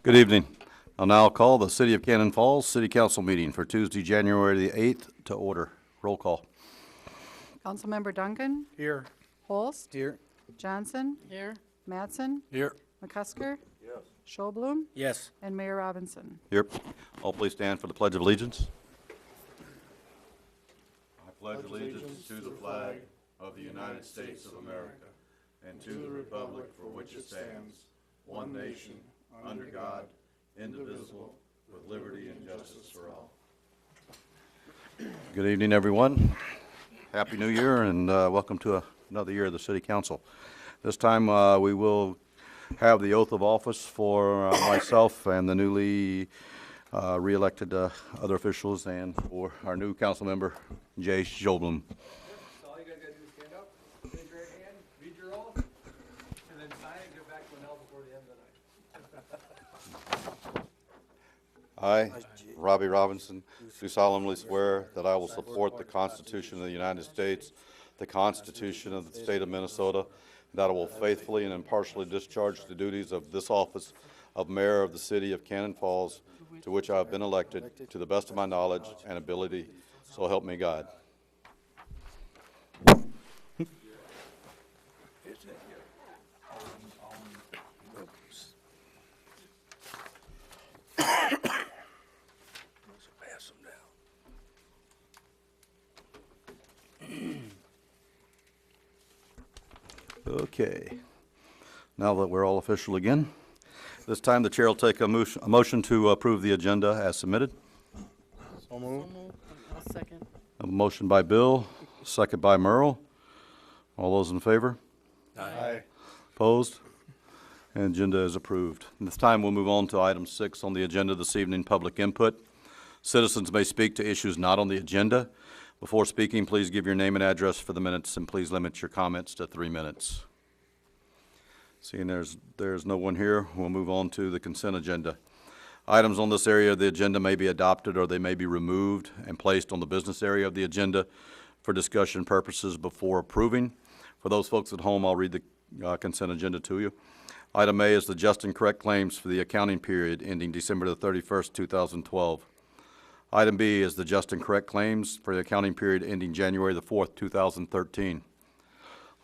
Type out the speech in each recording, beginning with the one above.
Good evening. I'll now call the City of Cannon Falls City Council meeting for Tuesday, January the 8th to order. Roll call. Councilmember Duncan. Here. Holst. Here. Johnson. Here. Mattson. Here. McCusker. Yes. Schobloom. Yes. And Mayor Robinson. Here. All please stand for the Pledge of Allegiance. I pledge allegiance to the flag of the United States of America and to the republic for which it stands, one nation, under God, indivisible, with liberty and justice for all. Good evening, everyone. Happy New Year, and welcome to another year of the City Council. This time we will have the oath of office for myself and the newly re-elected other officials, and for our new council member, Jay Schobloom. So all you guys gotta do is stand up, raise your right hand, read your oath, and then sign it and give it back to Linnell before the end of the night. I, Robbie Robinson, do solemnly swear that I will support the Constitution of the United States, the Constitution of the State of Minnesota, and that I will faithfully and impartially discharge the duties of this office of Mayor of the City of Cannon Falls, to which I have been elected, to the best of my knowledge and ability, so help me God. Okay. Now that we're all official again, this time the chair will take a motion to approve the agenda as submitted. So moved. I'll second. A motion by Bill, second by Merle. All those in favor? Aye. Opposed? And agenda is approved. And this time we'll move on to item 6 on the agenda this evening, public input. Citizens may speak to issues not on the agenda. Before speaking, please give your name and address for the minutes, and please limit your comments to 3 minutes. Seeing there's no one here, we'll move on to the consent agenda. Items on this area of the agenda may be adopted, or they may be removed and placed on the business area of the agenda for discussion purposes before approving. For those folks at home, I'll read the consent agenda to you. Item A is the just and correct claims for the accounting period ending December the 31st, 2012. Item B is the just and correct claims for the accounting period ending January the 4th, 2013.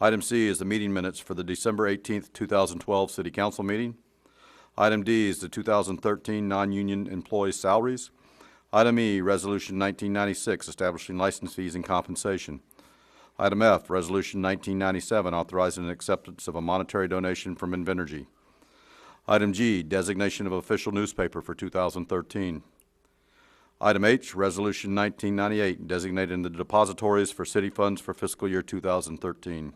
Item C is the meeting minutes for the December 18th, 2012 City Council meeting. Item D is the 2013 non-union employee salaries. Item E, Resolution 1996, establishing license fees and compensation. Item F, Resolution 1997, authorizing an acceptance of a monetary donation from Invenergy. Item G, designation of official newspaper for 2013. Item H, Resolution 1998, designating the depositories for city funds for fiscal year 2013.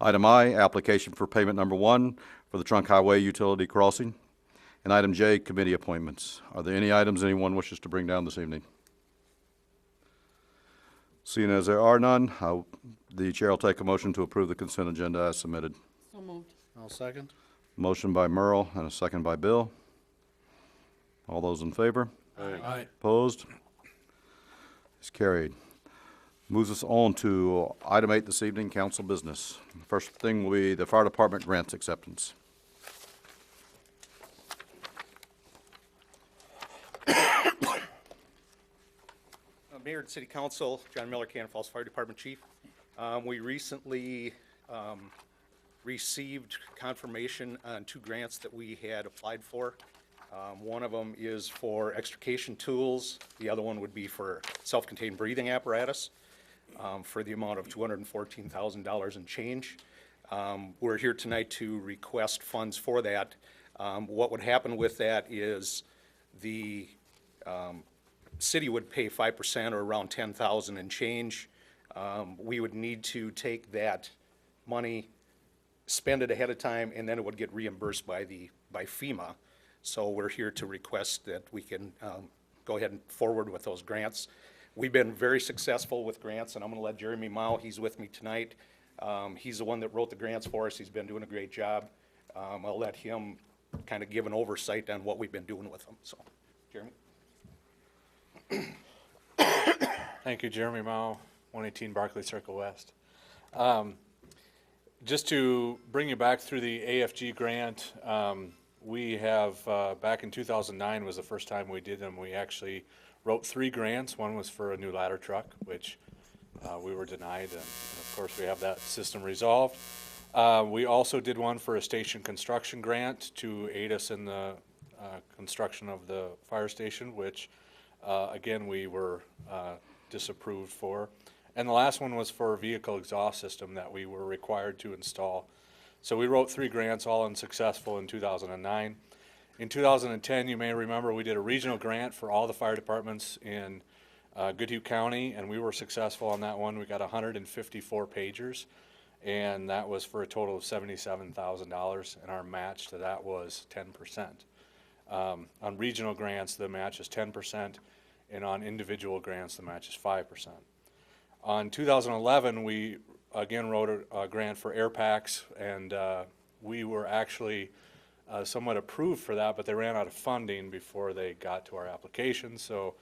Item I, application for payment number 1 for the Trunk Highway Utility Crossing. And item J, committee appointments. Are there any items anyone wishes to bring down this evening? Seeing as there are none, the chair will take a motion to approve the consent agenda as submitted. So moved. I'll second. Motion by Merle and a second by Bill. All those in favor? Aye. Opposed? It's carried. Moves us on to item 8 this evening, council business. The first thing will be the fire department grants acceptance. Mayor and City Council, John Miller, Cannon Falls Fire Department Chief. We recently received confirmation on 2 grants that we had applied for. One of them is for extrication tools. The other one would be for self-contained breathing apparatus for the amount of $214,000 and change. We're here tonight to request funds for that. What would happen with that is the city would pay 5%, or around $10,000 and change. We would need to take that money, spend it ahead of time, and then it would get reimbursed by FEMA. So we're here to request that we can go ahead and forward with those grants. We've been very successful with grants, and I'm going to let Jeremy Mao, he's with me tonight. He's the one that wrote the grants for us. He's been doing a great job. I'll let him kind of give an oversight on what we've been doing with them. So, Jeremy. Thank you, Jeremy Mao, 118 Barclay Circle West. Just to bring you back through the AFG grant, we have, back in 2009 was the first time we did them. We actually wrote 3 grants. One was for a new ladder truck, which we were denied, and of course we have that system resolved. We also did one for a station construction grant to aid us in the construction of the fire station, which again we were disapproved for. And the last one was for a vehicle exhaust system that we were required to install. So we wrote 3 grants, all unsuccessful in 2009. In 2010, you may remember, we did a regional grant for all the fire departments in Goodhue County, and we were successful on that one. We got 154 pagers, and that was for a total of $77,000, and our match to that was 10%. On regional grants, the match is 10%, and on individual grants, the match is 5%. On 2011, we again wrote a grant for air packs, and we were actually somewhat approved for that, but they ran out of funding before they got to our application, so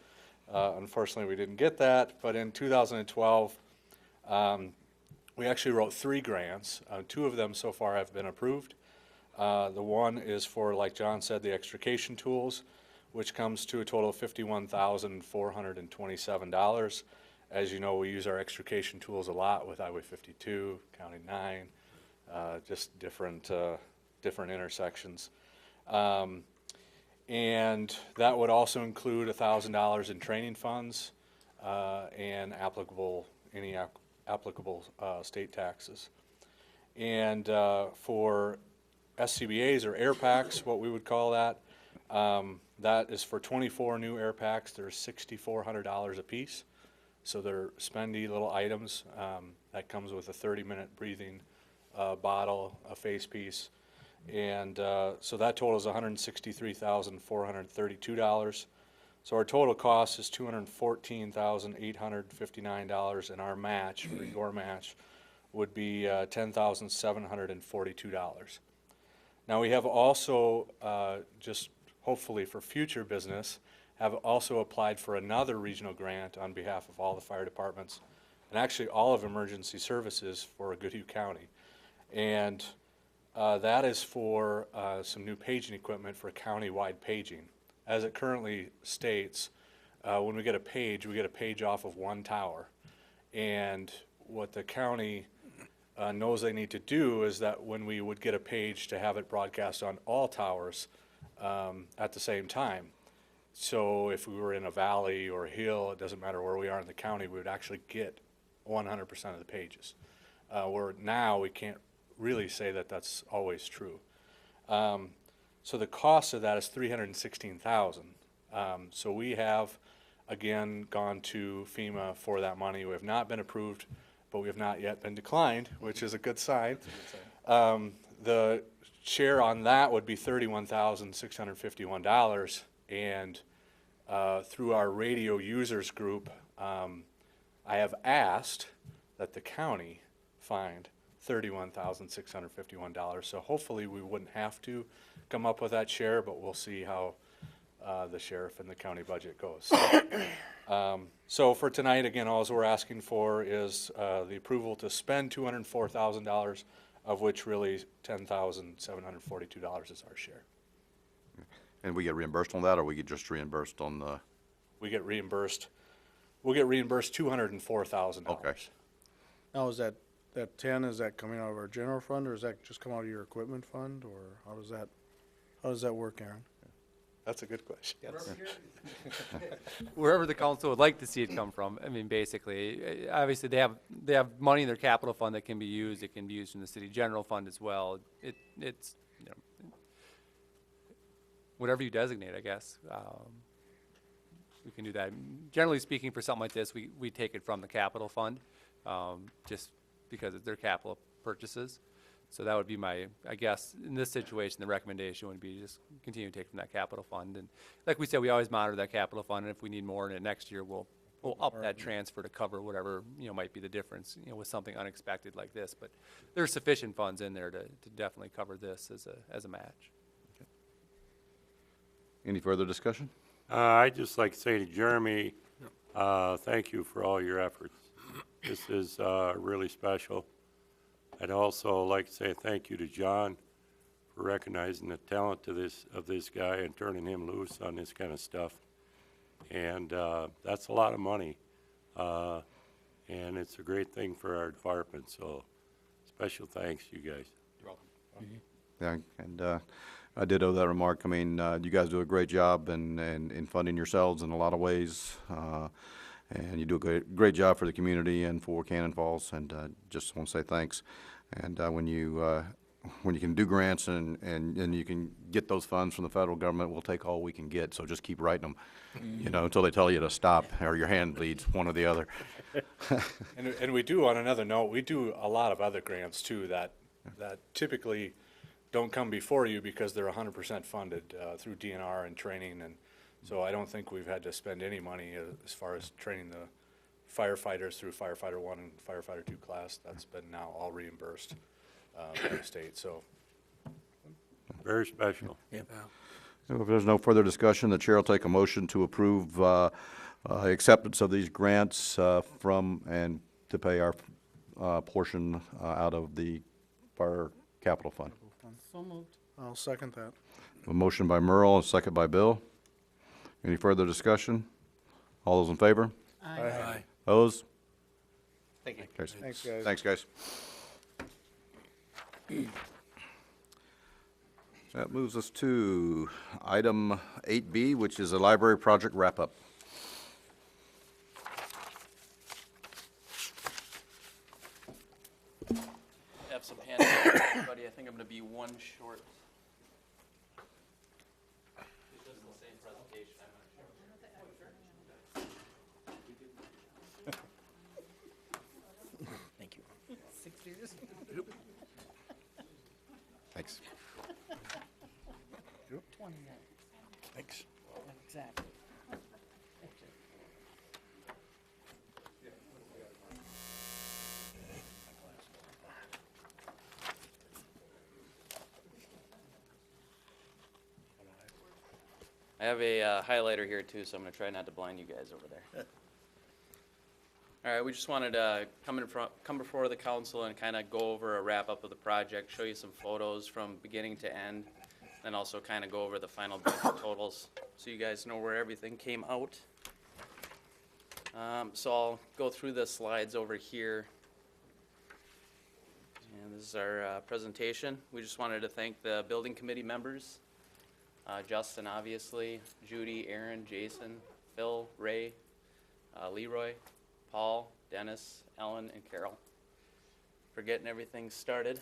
unfortunately we didn't get that. But in 2012, we actually wrote 3 grants. 2 of them so far have been approved. The one is for, like John said, the extrication tools, which comes to a total of $51,427. As you know, we use our extrication tools a lot with Highway 52, County 9, just different intersections. And that would also include $1,000 in training funds and any applicable state taxes. And for SCBAs, or air packs, what we would call that, that is for 24 new air packs. They're $6,400 a piece. So they're spendy little items. That comes with a 30-minute breathing bottle, a face piece. And so that total is $163,432. So our total cost is $214,859, and our match, for your match, would be $10,742. Now we have also, just hopefully for future business, have also applied for another regional grant on behalf of all the fire departments, and actually all of emergency services for Goodhue County. And that is for some new paging equipment for county-wide paging. As it currently states, when we get a page off of one tower. And what the county knows they need to do is that when we would get a page, to have it broadcast on all towers at the same time. So if we were in a valley or a hill, it doesn't matter where we are in the county, we would actually get 100% of the pages. Where now we can't really say that that's always true. So the cost of that is $316,000. So we have, again, gone to FEMA for that money. We have not been approved, but we have not yet been declined, which is a good sign. The share on that would be $31,651. And through our radio users group, I have asked that the county find $31,651. So hopefully we wouldn't have to come up with that share, but we'll see how the sheriff and the county budget goes. So for tonight, again, all we're asking for is the approval to spend $204,000, of which really $10,742 is our share. And we get reimbursed on that, or we get just reimbursed on the? We get reimbursed. We'll get reimbursed $204,000. Okay. Now, is that 10, is that coming out of our general fund, or is that just come out of your equipment fund, or how does that work, Aaron? That's a good question. Wherever the council would like to see it come from. I mean, basically, obviously they have money in their capital fund that can be used. It can be used in the city general fund as well. It's you know, whatever you designate, I guess. We can do that. Generally speaking, for something like this, we take it from the capital fund, just because they're capital purchases. So that would be I guess, in this situation, the recommendation would be just continue to take from that capital fund. And like we said, we always monitor that capital fund, and if we need more in it next year, we'll up that transfer to cover whatever, might be the difference, with something unexpected like this. But there's sufficient funds in there to definitely cover this as a match. Any further discussion? I'd just like to say to Jeremy, thank you for all your efforts. This is really special. I'd also like to say thank you to John for recognizing the talent of this guy and turning him loose on this kind of stuff. And that's a lot of money. And it's a great thing for our department, so special thanks, you guys. Yeah, and I did owe that remark. I mean, you guys do a great job in funding yourselves in a lot of ways. And you do a great job for the community and for Cannon Falls, and just want to say thanks. And when you can do grants and you can get those funds from the federal government, we'll take all we can get, so just keep writing them, you know, until they tell you to stop or your hand bleeds, one or the other. And we do, on another note, we do a lot of other grants too that typically don't come before you because they're 100% funded through DNR and training, and so I don't think we've had to spend any money as far as training the firefighters through Firefighter 1 and Firefighter 2 class. That's been now all reimbursed by the state, so. Very special. If there's no further discussion, the chair will take a motion to approve acceptance of these grants from and to pay our portion out of the fire capital fund. So moved. I'll second that. A motion by Merle, a second by Bill. Any further discussion? All those in favor? Aye. Opposed? Thank you. Carries. Thanks, guys. Thanks, guys. That moves us to item 8B, which is a library project wrap-up. Have some hands up, everybody. I think I'm gonna be one short. This is the same presentation I'm gonna show. Thank you. Thanks. 29. Thanks. Exactly. I have a highlighter here too, so I'm gonna try not to blind you guys over there. All right, we just wanted to come before the council and kind of go over a wrap-up of the project, show you some photos from beginning to end, and also kind of go over the final budget totals, so you guys know where everything came out. So I'll go through the slides over here. And this is our presentation. We just wanted to thank the building committee members, Justin, obviously, Judy, Aaron, Jason, Phil, Ray, Leroy, Paul, Dennis, Ellen, and Carol for getting everything started.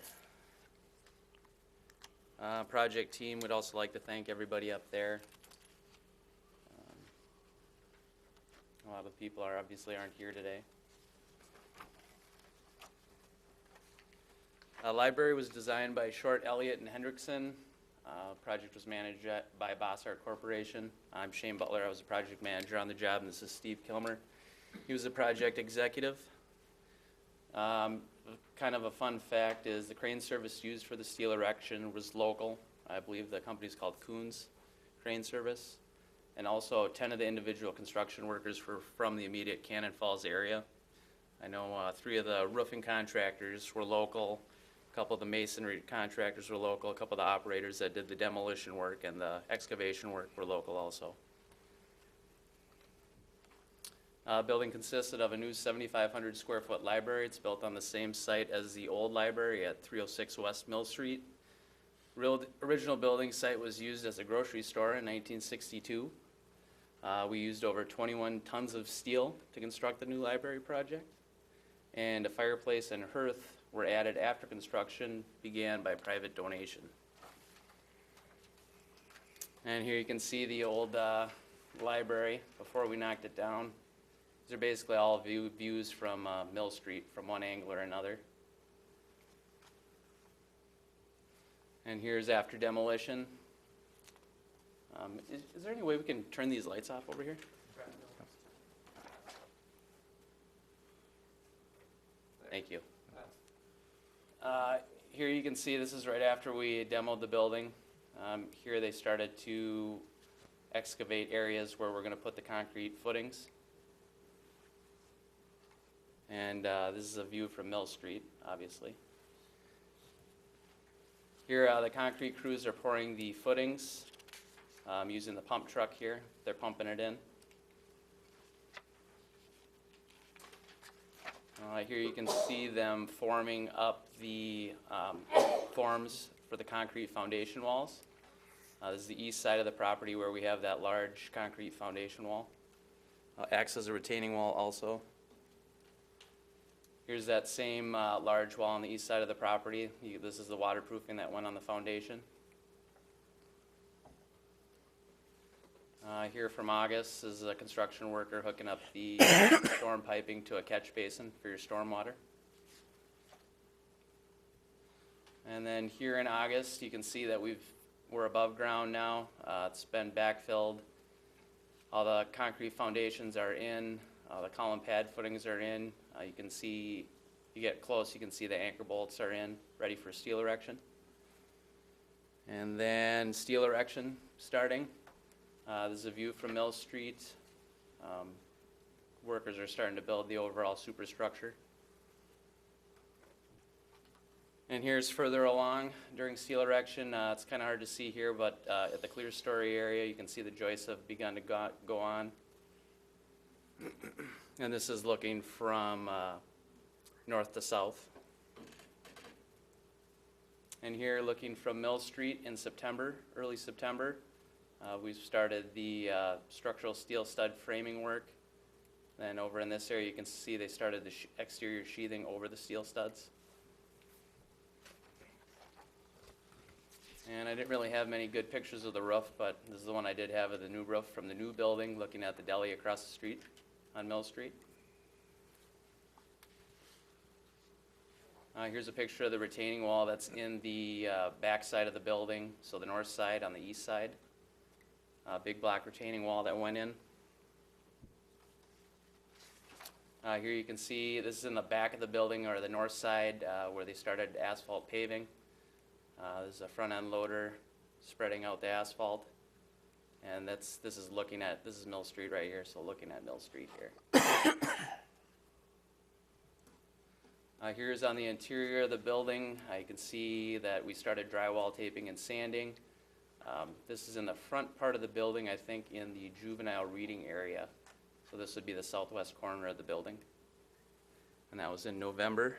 Project team, we'd also like to thank everybody up there. A lot of people obviously aren't here today. Library was designed by Short, Elliott, and Hendrickson. Project was managed by Bossart Corporation. I'm Shane Butler. I was a project manager on the job, and this is Steve Kilmer. He was a project executive. Kind of a fun fact is the crane service used for the steel erection was local. I believe the company's called Coons Crane Service. And also 10 of the individual construction workers were from the immediate Cannon Falls area. I know 3 of the roofing contractors were local. A couple of the masonry contractors were local. A couple of the operators that did the demolition work and the excavation work were local also. Building consisted of a new 7,500 square foot library. It's built on the same site as the old library at 306 West Mill Street. Original building site was used as a grocery store in 1962. We used over 21 tons of steel to construct the new library project. And a fireplace and hearth were added after construction began by private donation. And here you can see the old library before we knocked it down. These are basically all views from Mill Street from one angle or another. And here's after demolition. Is there any way we can turn these lights off over here? Thank you. Here you can see this is right after we demoed the building. Here they started to excavate areas where we're going to put the concrete footings. And this is a view from Mill Street, obviously. Here, the concrete crews are pouring the footings, using the pump truck here. They're pumping it in. Here you can see them forming up the forms for the concrete foundation walls. This is the east side of the property where we have that large concrete foundation wall. Acts as a retaining wall also. Here's that same large wall on the east side of the property. This is the waterproofing that went on the foundation. Here from August is a construction worker hooking up the storm piping to a catch basin for your storm water. And then here in August, you can see that we're above ground now. It's been backfilled. All the concrete foundations are in. The column pad footings are in. You can see, you get close, you can see the anchor bolts are in, ready for steel erection. And then steel erection starting. This is a view from Mill Street. Workers are starting to build the overall superstructure. And here's further along during steel erection. It's kind of hard to see here, but at the clear story area, you can see the joists have begun to go on. And this is looking from north to south. And here, looking from Mill Street in September, early September, we've started the structural steel stud framing work. Then over in this area, you can see they started the exterior sheathing over the steel studs. And I didn't really have many good pictures of the roof, but this is the one I did have of the new roof from the new building, looking at the deli across the street on Mill Street. Here's a picture of the retaining wall that's in the back side of the building, so the north side on the east side. Big block retaining wall that went in. Here you can see this is in the back of the building, or the north side, where they started asphalt paving. This is a front end loader spreading out the asphalt. And this is Mill Street right here, so looking at Mill Street here. Here's on the interior of the building. You can see that we started drywall taping and sanding. This is in the front part of the building, I think in the juvenile reading area. So this would be the southwest corner of the building. And that was in November.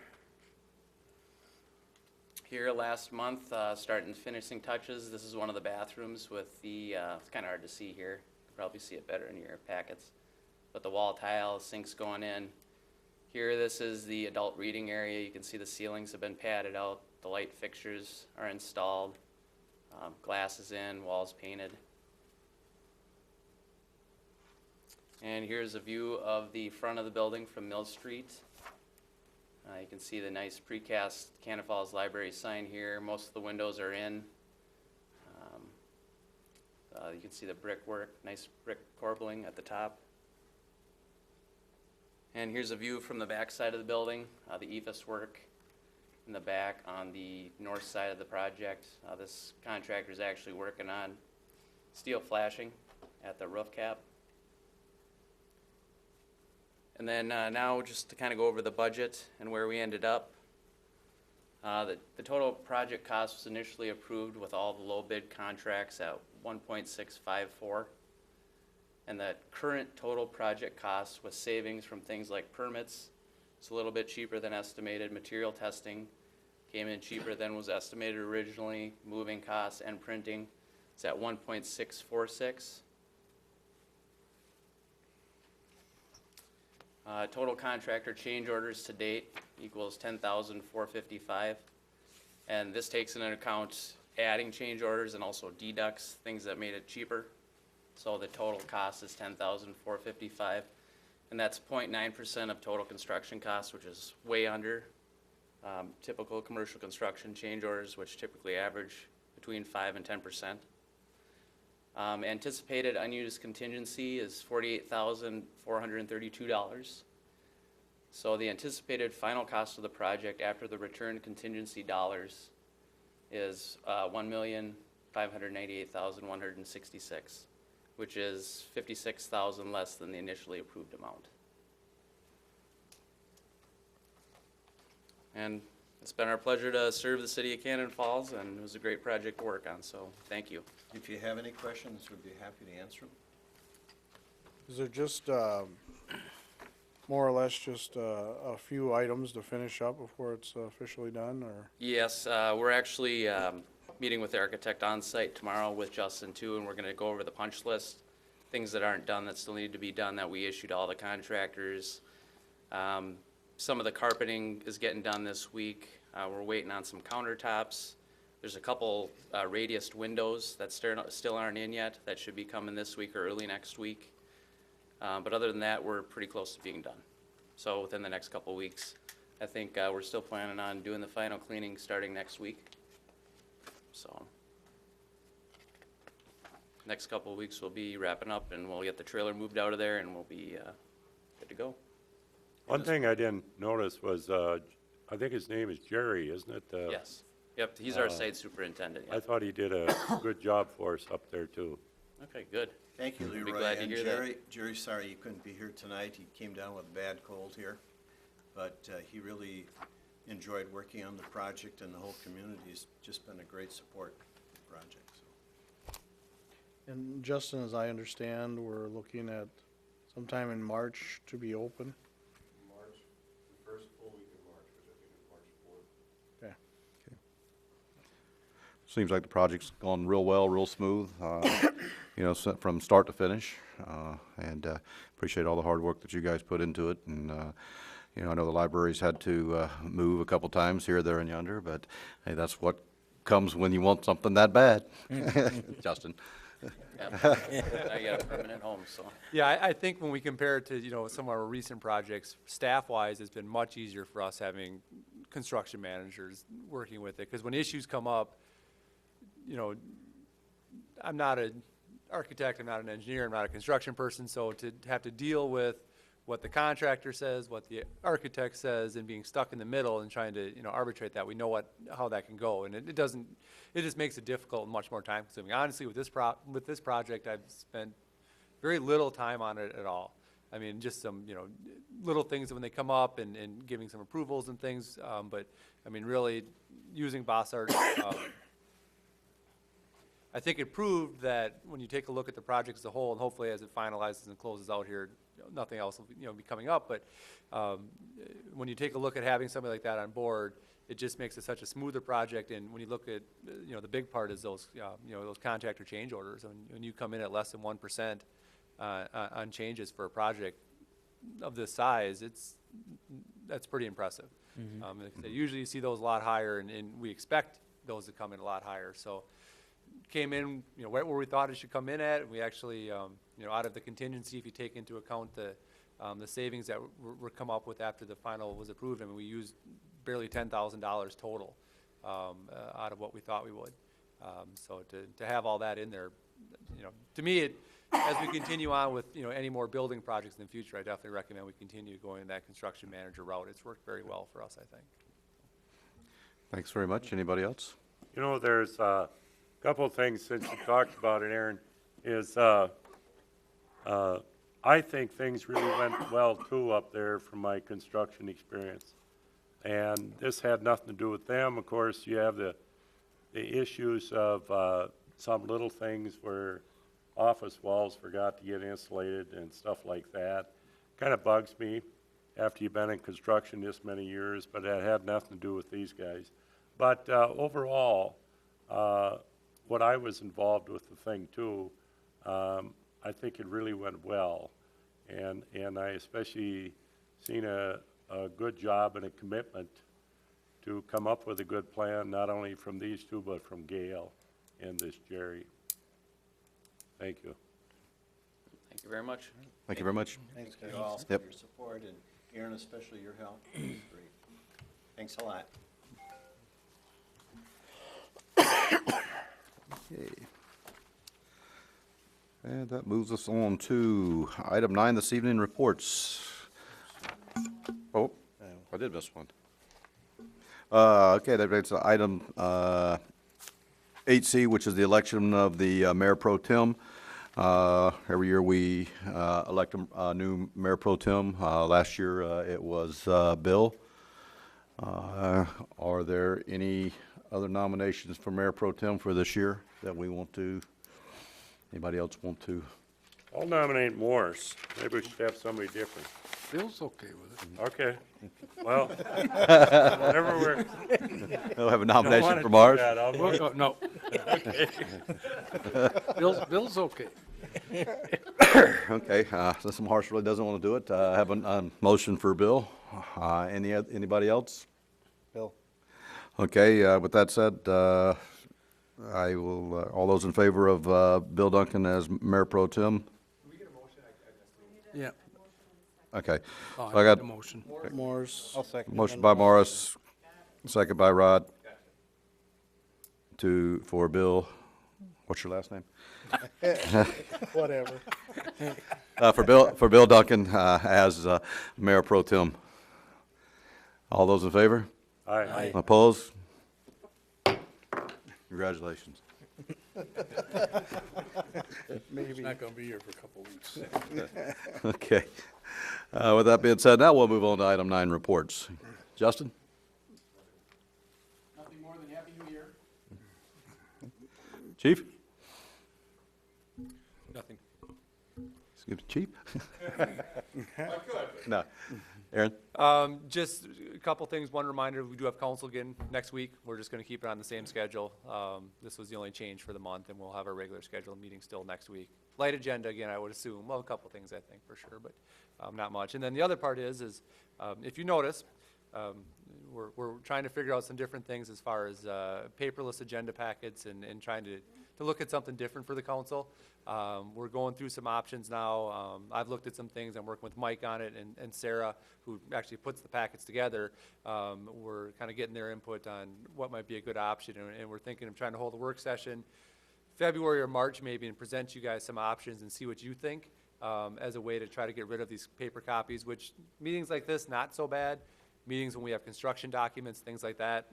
Here last month, starting finishing touches. This is one of the bathrooms with the, it's kind of hard to see here. You can probably see it better in your packets. But the wall tile, sinks going in. Here, this is the adult reading area. You can see the ceilings have been padded out. The light fixtures are installed. Glass is in, walls painted. And here's a view of the front of the building from Mill Street. You can see the nice precast Cannon Falls Library sign here. Most of the windows are in. You can see the brickwork, nice brick corbelling at the top. And here's a view from the back side of the building, the EFIS work in the back on the north side of the project. This contractor is actually working on steel flashing at the roof cap. And then now just to kind of go over the budget and where we ended up. The total project cost was initially approved with all the low bid contracts at $1.654. And the current total project cost with savings from things like permits, it's a little bit cheaper than estimated. Material testing came in cheaper than was estimated originally. Moving costs and printing, it's at $1.646. Total contractor change orders to date equals $10,455. And this takes into account adding change orders and also deducts things that made it cheaper. So the total cost is $10,455, and that's 0.9% of total construction costs, which is way under typical commercial construction change orders, which typically average between 5 and 10%. Anticipated unused contingency is $48,432. So the anticipated final cost of the project after the return contingency dollars is $1,598,166. Which is $56,000 less than the initially approved amount. And It's been our pleasure to serve the city of Cannon Falls, and it was a great project to work on, so thank you. If you have any questions, we'd be happy to answer them. Is there just, more or less just, a few items to finish up before it's officially done, or? Yes, we're actually meeting with the architect on site tomorrow with Justin too, and we're gonna go over the punch list, things that aren't done that still need to be done that we issued to all the contractors. Some of the carpeting is getting done this week. We're waiting on some countertops. There's a couple radiused windows that still aren't in yet. That should be coming this week or early next week. But other than that, we're pretty close to being done. So within the next couple weeks, I think we're still planning on doing the final cleaning starting next week. So next couple of weeks, we'll be wrapping up, and we'll get the trailer moved out of there, and we'll be good to go. One thing I didn't notice was, I think his name is Jerry, isn't it? Yes. Yep, he's our site superintendent. I Yep. thought he did a good job for us up there too. Okay, good. Thank you, Be Leroy. glad to And hear that. Jerry, sorry you couldn't be here tonight. He came down with a bad cold here. But he really enjoyed working on the project, and the whole community's just been a great support for the project. So. And Justin, as I understand, we're looking at sometime in March to be open. March, the first full week in March, which I think is March 4th. Okay. Seems like the project's gone real well, real smooth, you know, from start to finish. And appreciate all the hard work that you guys put into it. And, you know, I know the library's had to move a couple times here, there, and yonder, but hey, that's what comes when you want something that bad. Justin? Yep. I got a permanent home, so. Yeah, I think when we compare it to, you know, some of our recent projects, staff-wise, it's been much easier for us having construction managers working with it. Because when issues come up, you know, I'm not an architect, I'm not an engineer, I'm not a construction person, so to have to deal with what the contractor says, what the architect says, and being stuck in the middle and trying to, you know, arbitrate that, we know how that can go, and it just makes it difficult and much more time consuming. Honestly, with this project, I've spent very little time on it at all. I mean, just some, you know, little things when they come up and giving some approvals and things, but, I mean, really, using Bossart, I think it proved that when you take a look at the project as a whole, and hopefully as it finalizes and closes out here, nothing else will, you know, be coming up, but when you take a look at having somebody like that on board, it just makes it such a smoother project. And when you look at, you know, the big part is those, you know, those contractor change orders. When you come in at less than 1% on changes for a project of this size, that's pretty impressive. Usually you see those a lot higher, and we expect those to come in a lot higher. So came in, you know, right where we thought it should come in at. We actually, you know, out of the contingency, if you take into account the savings that were come up with after the final was approved, I mean, we used barely $10,000 total out of what we thought we would. So to have all that in there, you know, to me, as we continue on with, you know, any more building projects in the future, I definitely recommend we continue going that construction manager route. It's worked very well for us, I think. Thanks very much. Anybody else? You know, there's a couple of things since you talked about it, Aaron, is I think things really went well too up there from my construction experience. And this had nothing to do with them. Of course, you have the issues of some little things where office walls forgot to get insulated and stuff like that. Kind of bugs me after you've been in construction this many years, but that had nothing to do with these guys. But overall, what I was involved with the thing too, I think it really went well. And I especially seen a good job and a commitment to come up with a good plan, not only from these two, but from Gail and this Jerry. Thank you. Thank you very much. Thank you very much. Thanks to you all for Yep. your support, and Aaron, especially your help. It was great. Thanks a lot. Okay. And that moves us on to item 9 this evening, reports. Oh, I did miss one. Okay, that brings us to item 8C, which is the election of the Mayor Pro-Tem. Every year we elect a new Mayor Pro-Tem. Last year it was Bill. Are there any other nominations for Mayor Pro Tem for this year that we want to, anybody else want to? I'll nominate Morris. Maybe we should have somebody different. Bill's okay with it. Okay. Well, whatever we're. We'll have a don't nomination wanna for do Mars. that, I'll vote. No. Bill's okay. Okay, since Marsh really doesn't want to do it, I have a motion for Bill. Anybody else? Bill. Okay, with that said, I will, all those in favor of Bill Duncan as Mayor Pro Tem? Yeah. Okay. Oh, So I got the motion. Morris. I'll second. motion by Morris, second by Rod, for Bill. What's your last name? Whatever. For Bill Duncan as Mayor Pro Tem. All those in favor? Aye. Opposed? Congratulations. He's not gonna be here for a couple weeks. Okay. With that being said, now we'll move on to item 9, reports. Justin? Nothing more than Happy New Year. Chief? Nothing. Excuse me, Chief? No. Aaron? Just a couple things. One reminder, we do have council again next week. We're just gonna keep it on the same schedule. This was the only change for the month, and we'll have our regular scheduled meeting still next week. Light agenda again, I would assume. Well, a couple things I think for sure, but not much. And then the other part is if you notice, we're trying to figure out some different things as far as paperless agenda packets and trying to look at something different for the council. We're going through some options now. I've looked at some things. I'm working with Mike on it and Sarah, who actually puts the packets together. We're kind of getting their input on what might be a good option, and we're thinking of trying to hold a work session February or March maybe and present you guys some options and see what you think as a way to try to get rid of these paper copies, which meetings like this, not so bad. Meetings when we have construction documents, things like that,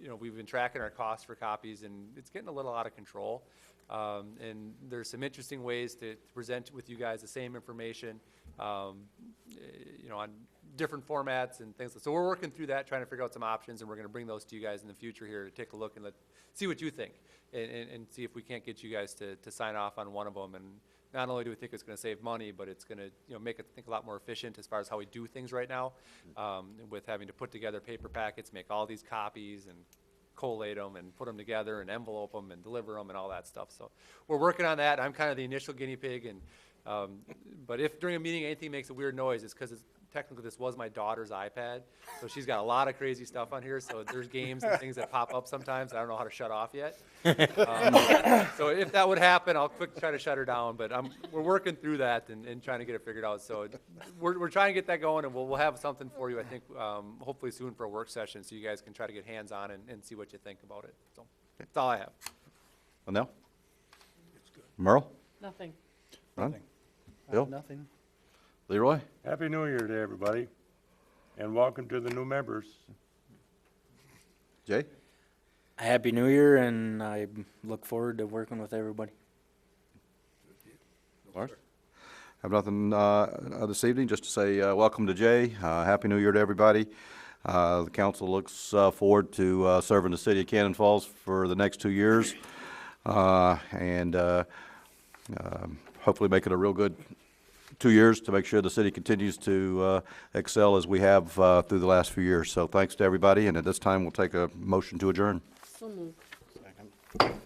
you know, we've been tracking our costs for copies, and it's getting a little out of control. And there's some interesting ways to present with you guys the same information, you know, on different formats and things. So we're working through that, trying to figure out some options, and we're going to bring those to you guys in the future here to take a look and see what you think, and see if we can't get you guys to sign off on one of them. And not only do we think it's going to save money, but it's going to, you know, make it, I think, a lot more efficient as far as how we do things right now, with having to put together paper packets, make all these copies, and collate them and put them together and envelope them and deliver them and all that stuff. So we're working on that. I'm kind of the initial guinea pig, and but if during a meeting anything makes a weird noise, it's because technically this was my daughter's iPad, so she's got a lot of crazy stuff on here. So there's games and things that pop up sometimes. I don't know how to shut off yet. So if that would happen, I'll try to shut her down. But we're working through that and trying to get it figured out. So we're trying to get that going, and we'll have something for you, I think, hopefully soon for a work session, so you guys can try to get hands on and see what you think about it. So that's all I have. Linnell? Merle? Nothing. Ron? Bill? Nothing. Leroy? Happy New Year to everybody, and welcome to the new members. Jay? Happy New Year, and I look forward to working with everybody. Lars? Have nothing this evening, just to say welcome to Jay. Happy New Year to everybody. The council looks forward to serving the city of Cannon Falls for the next 2 years, and hopefully make it a real good 2 years to make sure the city continues to excel as we have through the last few years. So thanks to everybody, and at this time, we'll take a motion to adjourn. So moved. Second.